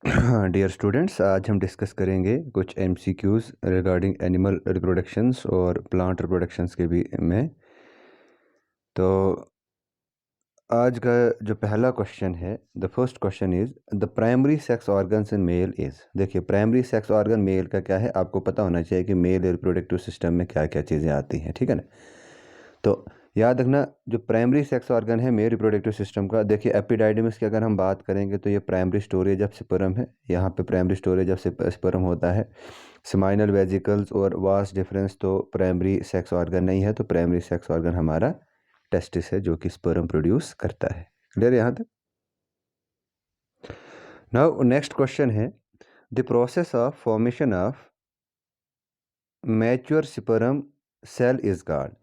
हाँ dear students, आज हम डिस्कस करेंगे कुछ एमसीक्यूज़ रिगार्डिंग एनिमल रिप्रोडक्शंस और प्लांट रिप्रोडक्शंस के भी में। तो आज का जो पहला क्वेश्चन है, the first question is the primary sex organs in male is. देखिए, प्राइमरी सेक्स ऑर्गन मेल का क्या है, आपको पता होना चाहिए कि मेल रिप्रोडक्टिव सिस्टम में क्या क्या चीज़ें आती हैं, ठीक है ना। तो याद रखना, जो प्राइमरी सेक्स ऑर्गन है मेल रिप्रोडक्टिव सिस्टम का, देखिए एपिडाइडिमिस की अगर हम बात करेंगे तो ये प्राइमरी स्टोरेज ऑफ स्पर्म है। यहाँ पे प्राइमरी स्टोरेज ऑफ स्पर्म होता है। सेमाइनल वेजिकल्स और वास डिफरेंस तो प्राइमरी सेक्स ऑर्गन नहीं है, तो प्राइमरी सेक्स ऑर्गन हमारा टेस्टिस है जो कि स्पर्म प्रोड्यूस करता है। क्लियर यहाँ तक। नाउ नेक्स्ट क्वेश्चन है, the process of formation of mature sperm cell is called.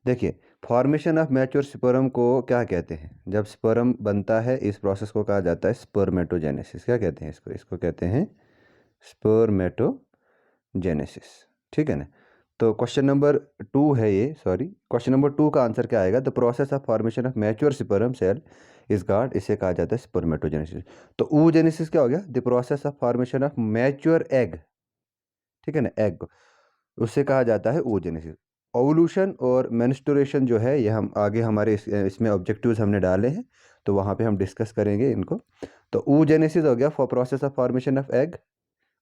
देखिए, फॉर्मेशन ऑफ मैच्योर स्पर्म को क्या कहते हैं? जब स्पर्म बनता है इस प्रोसेस को कहा जाता है स्पर्मेटोजेनेसिस। क्या कहते हैं इसको? इसको कहते हैं स्पर्मेटोजेनेसिस, ठीक है ना। तो क्वेश्चन नंबर 2 है ये, सॉरी, क्वेश्चन नंबर 2 का आंसर क्या आएगा? The process of formation of mature sperm cell is called, इसे कहा जाता है स्पर्मेटोजेनेसिस। तो oogenesis क्या हो गया? The process of formation of mature egg, ठीक है ना, एग, उससे कहा जाता है oogenesis। ओवल्यूशन और मेंस्ट्रुएशन जो है ये हम आगे हमारे इसमें ऑब्जेक्टिव्स हमने डाले हैं, तो वहाँ पे हम डिस्कस करेंगे इनको। तो oogenesis हो गया for process of formation of egg,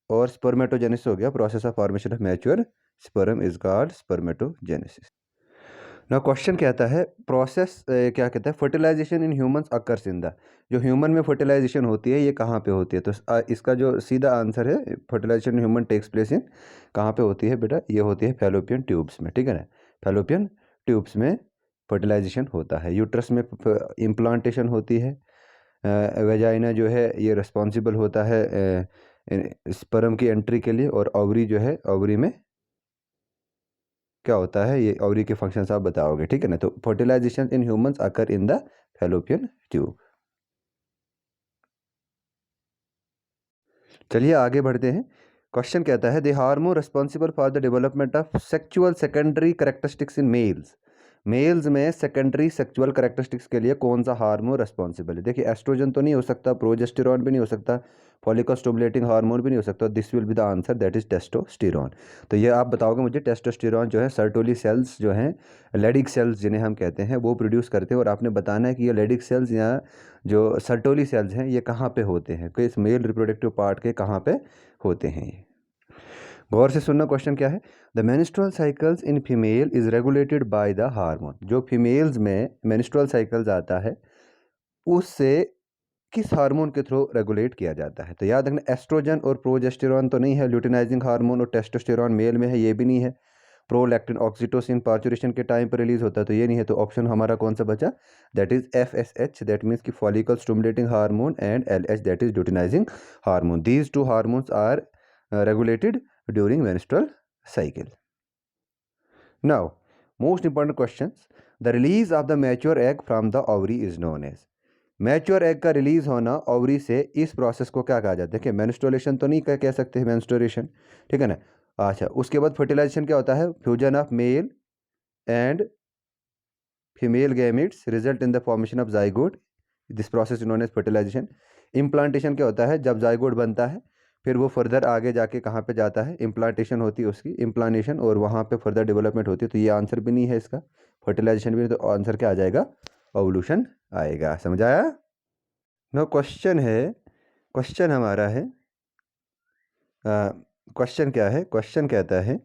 और स्पर्मेटोजेनेसिस हो गया process of formation of mature sperm is called spermatogenesis. ना क्वेश्चन कहता है प्रोसेस क्या कहता है, fertilisation in humans occurs in the, जो ह्यूमन में फर्टिलाइजेशन होती है ये कहाँ पे होती है? तो इसका जो सीधा आंसर है, fertilisation human takes place in, कहाँ पे होती है बेटा? ये होती है फैलोपियन ट्यूब्स में, ठीक है ना। फैलोपियन ट्यूब्स में फर्टिलाइजेशन होता है। यूट्रस में इम्प्लांटेशन होती है। वेजाइना जो है ये रिस्पॉन्सिबल होता है स्पर्म की एंट्री के लिए, और ओवरी जो है, ओवरी में क्या होता है, ये ओवरी के फंक्शंस आप बताओगे, ठीक है ना। तो fertilisation in humans occur in the fallopian tube. चलिए आगे बढ़ते हैं। क्वेश्चन कहता है the hormone responsible for the development of sexual secondary characteristics in males. Males में सेकेंडरी सेक्चुअल करेक्टरिस्टिक्स के लिए कौन सा हार्मोन रिस्पॉन्सिबल है? देखिए, एस्ट्रोजन तो नहीं हो सकता, प्रोजेस्टेरॉन भी नहीं हो सकता, फॉलिकल स्टिमुलेटिंग हार्मोन भी नहीं हो सकता। This will be the answer, that is testosterone. तो ये आप बताओगे मुझे, टेस्टोस्टेरॉन जो है सर्टोली सेल्स जो हैं, लेडिक सेल्स जिन्हें हम कहते हैं, वो प्रोड्यूस करते हैं। और आपने बताना है कि ये लेडिक सेल्स या जो सर्टोली सेल्स हैं ये कहाँ पे होते हैं, कि इस मेल रिप्रोडक्टिव पार्ट के कहाँ पे होते हैं ये। गौर से सुनना, क्वेश्चन क्या है? The menstrual cycles in female is regulated by the hormone. जो फीमेल्स में मेंस्ट्रुअल साइकिल्स आता है उससे किस हार्मोन के थ्रू रेगुलेट किया जाता है? तो याद रखना, एस्ट्रोजन और प्रोजेस्टेरॉन तो नहीं है, ल्यूटिनाइजिंग हार्मोन और टेस्टोस्टेरॉन मेल में है, ये भी नहीं है। प्रोलैक्टिन ऑक्सीटोसिन पार्चुरेशन के टाइम पर रिलीज होता है, तो ये नहीं है। तो ऑप्शन हमारा कौन सा बचा? That is FSH, that means कि follicle stimulating hormone, and LH, that is luteinising hormone. These two hormones are regulated during menstrual cycle. Now, most important questions. The release of the mature egg from the ovary is known as. Mature egg का release होना ovary से, इस process को क्या कहा जाता है? देखिए, मेंस्ट्रुएशन तो नहीं कह सकते हैं, मेंस्ट्रुएशन, ठीक है ना। अच्छा, उसके बाद फर्टिलाइजेशन क्या होता है? Fusion of male and female gametes result in the formation of zygote, this process known as fertilisation. Implantation क्या होता है? जब जाइगोट बनता है फिर वो फर्दर आगे जाके कहाँ पे जाता है? इम्प्लांटेशन होती है उसकी, इम्प्लांटेशन, और वहाँ पे फर्दर डेवलपमेंट होती है। तो ये आंसर भी नहीं है इसका, फर्टिलाइजेशन भी नहीं, तो आंसर क्या आ जाएगा? ओवल्यूशन आएगा। समझ आया? नो क्वेश्चन है, क्वेश्चन हमारा है, क्वेश्चन क्या है? क्वेश्चन कहता है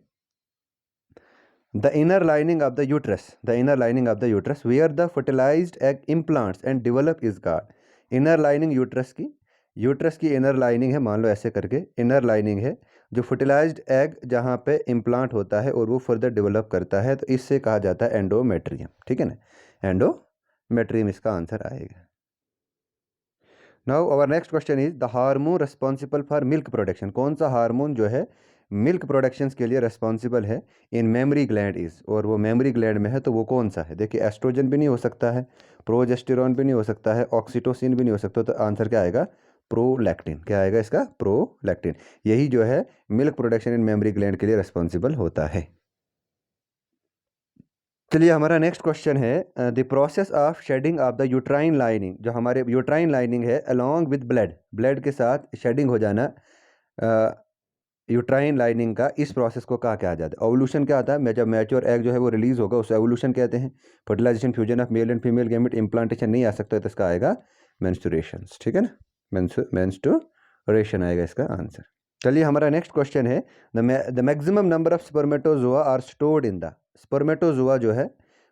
the inner lining of the uterus, the inner lining of the uterus where the fertilized egg implants and develop is called. inner lining uterus की इनर लाइनिंग है, मान लो ऐसे करके इनर लाइनिंग है, जो फर्टिलाइज्ड एग जहाँ पे इम्प्लांट होता है और वो फर्दर डेवलप करता है, तो इससे कहा जाता है एंडोमेट्रियम, ठीक है ना। एंडोमेट्रियम इसका आंसर आएगा। Now our next question is the hormone responsible for milk production. कौन सा हार्मोन जो है मिल्क प्रोडक्शंस के लिए रिस्पॉन्सिबल है इन मेमरी ग्लैंड इज, और वो मेमरी ग्लैंड में है, तो वो कौन सा है? देखिए, एस्ट्रोजन भी नहीं हो सकता है, प्रोजेस्टेरॉन भी नहीं हो सकता है, ऑक्सीटोसिन भी नहीं हो सकता, तो आंसर क्या आएगा? प्रोलैक्टिन। क्या आएगा इसका? प्रोलैक्टिन। यही जो है milk production in mammary gland के लिए रिस्पॉन्सिबल होता है। चलिए हमारा नेक्स्ट क्वेश्चन है the process of shedding of the uterine lining, जो हमारे यूट्राइन लाइनिंग है अलोंग विद ब्लड, ब्लड के साथ शेडिंग हो जाना यूट्राइन लाइनिंग का, इस प्रोसेस को कहा जाता है? ओवुलेशन क्या आता है, जब मैच्योर एग जो है वो रिलीज होगा उसे ओवुलेशन कहते हैं। Fertilisation, fusion of male and female gamete, implantation नहीं आ सकता तो इसका आएगा मेंस्ट्रुएशन, ठीक है ना, मेंस्ट्रुएशन आएगा इसका आंसर। चलिए हमारा नेक्स्ट क्वेश्चन है the maximum number of spermatozoa are stored in the, spermatozoa जो है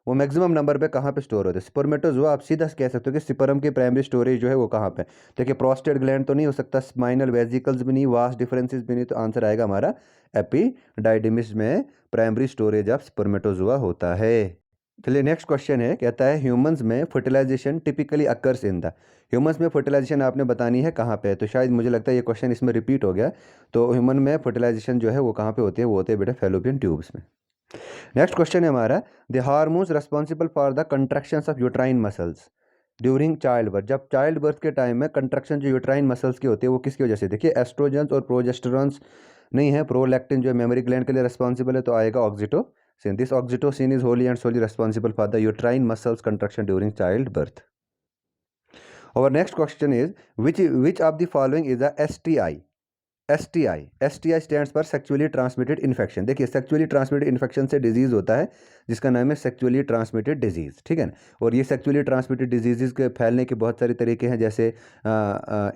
वो मैक्सिमम नंबर पे कहाँ पे स्टोर होते हैं? स्पर्मेटोजोआ आप सीधा कह सकते हो कि स्पर्म की प्राइमरी स्टोरेज जो है वो कहाँ पे? देखिए प्रोस्टेट ग्लैंड तो नहीं हो सकता, स्पाइनल वेसिकल्स भी नहीं, वास्ट डिफरेंसेस भी नहीं, तो आंसर आएगा हमारा एपिडाइडिमिस में प्राइमरी स्टोरेज ऑफ स्पर्मेटोजोआ होता है। चलिए नेक्स्ट क्वेश्चन है, कहता है ह्यूमंस में fertilisation typically occurs in the, humans में फर्टिलाइजेशन आपने बतानी है कहाँ पे है, तो शायद मुझे लगता है ये क्वेश्चन इसमें रिपीट हो गया। तो ह्यूमन में फर्टिलाइजेशन जो है वो कहाँ पे होती है? वो होते हैं बेटा फैलोपियन ट्यूब्स में। नेक्स्ट क्वेश्चन है हमारा the hormones responsible for the contractions of uterine muscles during child birth, जब चाइल्ड बर्थ के टाइम में कंट्रैक्शन जो यूट्राइन मसल्स की होती है वो किसकी वजह से? देखिए एस्ट्रोजेंस और प्रोजेस्टेरॉन्स नहीं है, प्रोलैक्टिन जो मेमोरी ग्लैंड के लिए रेस्पॉन्सिबल है, तो आएगा oxytocin. This oxytocin is wholly and solely responsible for the uterine muscles contraction during childbirth. और next question is which of the following is a STI? STI stands पर sexually transmitted infection. देखिए sexually transmitted infection से disease होता है जिसका नाम है sexually transmitted disease, ठीक है ना। और ये सेक्सुअली ट्रांसमिटेड डिजीज़ के फैलने के बहुत सारे तरीके हैं, जैसे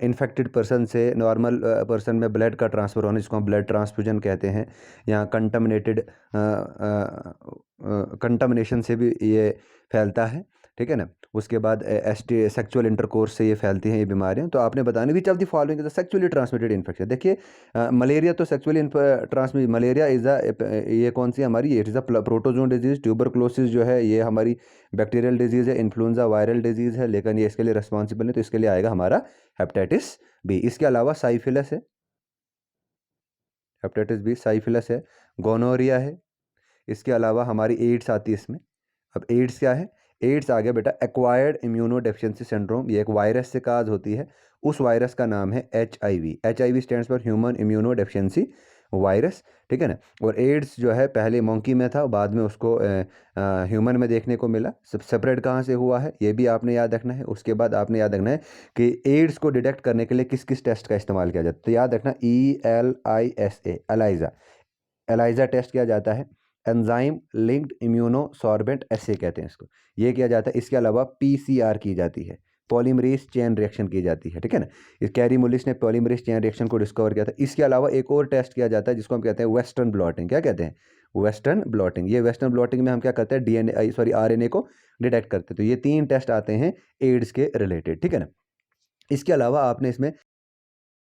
इन्फेक्टेड पर्सन से नॉर्मल पर्सन में ब्लड का ट्रांसफ़र होना, जिसको हम ब्लड ट्रांसफ्यूजन कहते हैं, या कंटामिनेशन से भी ये फैलता है, ठीक है ना। उसके बाद ST सेक्सुअल इंटरकोर्स से ये फैलती हैं ये बीमारियां। तो आपने बताना विच of the following is sexually transmitted infection. देखिए मलेरिया तो सेक्सुअली ट्रांसमिट, मलेरिया इज़ ये कौन सी हमारी, ये is a protozoan disease. Tuberculosis जो है ये हमारी बैक्टीरियल डिजीज़ है। इन्फ्लुएंजा वायरल डिजीज़ है, लेकिन ये इसके लिए रिस्पॉन्सिबल नहीं, तो इसके लिए आएगा हमारा हेपेटाइटिस बी। इसके अलावा साइफिलस है, हेपेटाइटिस बी साइफिलस है, गोनोरिया है, इसके अलावा हमारी एड्स आती है इसमें। अब एड्स क्या है? एड्स आ गया बेटा एक्वायर्ड इम्यूनो डेफिशिएंसी सिंड्रोम, ये एक वायरस से काज होती है, उस वायरस का नाम है HIV। HIV stands for human immuno deficiency virus, ठीक है ना। और एड्स जो है पहले मंकी में था, बाद में उसको ह्यूमन में देखने को मिला। सब सेपरेट कहाँ से हुआ है ये भी आपने याद रखना है। उसके बाद आपने याद रखना है कि एड्स को डिटेक्ट करने के लिए किस किस टेस्ट का इस्तेमाल किया जाता है, तो याद रखना ELISA, एलाइजा, एलाइजा टेस्ट किया जाता है। एंजाइम लिंक्ड इम्यूनो सॉर्बेंट एसे कहते हैं इसको, ये किया जाता है। इसके अलावा PCR की जाती है, पॉलीमरेज चेन रिएक्शन की जाती है, ठीक है ना। इस कैरी मुलिस ने पॉलीमरेज चेन रिएक्शन को डिस्कवर किया था। इसके अलावा एक और टेस्ट किया जाता है जिसको हम कहते हैं वेस्टर्न ब्लॉटिंग। क्या कहते हैं? Western blotting. ये वेस्टर्न ब्लॉटिंग में हम क्या करते हैं? RNA को डिटेक्ट करते हैं। तो ये 3 टेस्ट आते हैं एड्स के रिलेटेड, ठीक है ना। इसके अलावा आपने इसमें